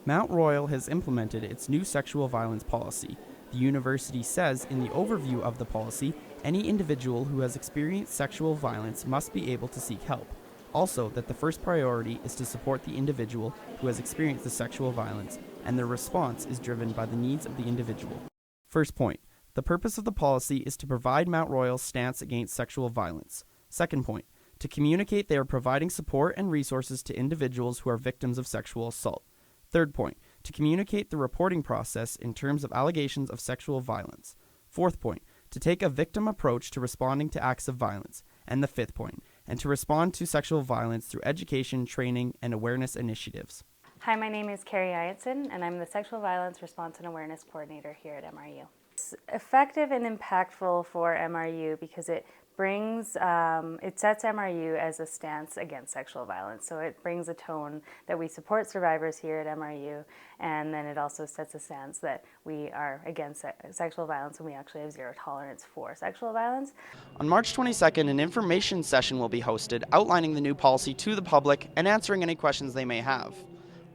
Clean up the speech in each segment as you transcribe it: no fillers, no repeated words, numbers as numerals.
Mount Royal has implemented its new sexual violence policy. The university says in the overview of the policy, any individual who has experienced sexual violence must be able to seek help. Also, that the first priority is to support the individual who has experienced the sexual violence, and their response is driven by the needs of the individual. First point, the purpose of the policy is to provide Mount Royal's stance against sexual violence. Second point, to communicate they are providing support and resources to individuals who are victims of sexual assault. Third point, to communicate the reporting process in terms of allegations of sexual violence. Fourth point, to take a victim approach to responding to acts of violence. And the fifth point, and to respond to sexual violence through education, training, and awareness initiatives. Hi, my name is Carrie Iatson, and I'm the Sexual Violence Response and Awareness Coordinator here at MRU. It's effective and impactful for MRU because it sets MRU as a stance against sexual violence. So it brings a tone that we support survivors here at MRU, and then it also sets a stance that we are against sexual violence and we actually have zero tolerance for sexual violence. On March 22nd, an information session will be hosted outlining the new policy to the public and answering any questions they may have.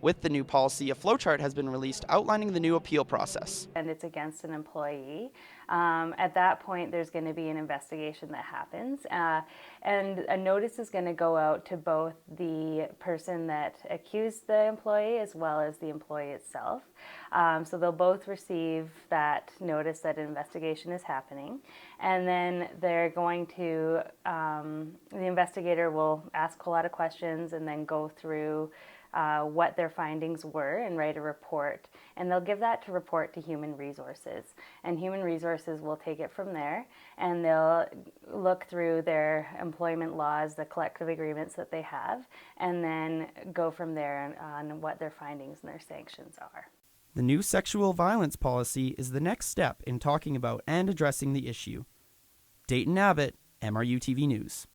With the new policy, a flowchart has been released outlining the new appeal process. And it's against an employee. At that point, there's going to be an investigation that happens, and a notice is going to go out to both the person that accused the employee as well as the employee itself. So they'll both receive that notice that an investigation is happening, and then they're going to, the investigator will ask a lot of questions and then go through what their findings were and write a report, and they'll give that to report to Human Resources, and Human Resources will take it from there and they'll look through their employment laws, the collective agreements that they have, and then go from there on what their findings and their sanctions are. The new sexual violence policy is the next step in talking about and addressing the issue. Dayton Abbott, MRU TV News.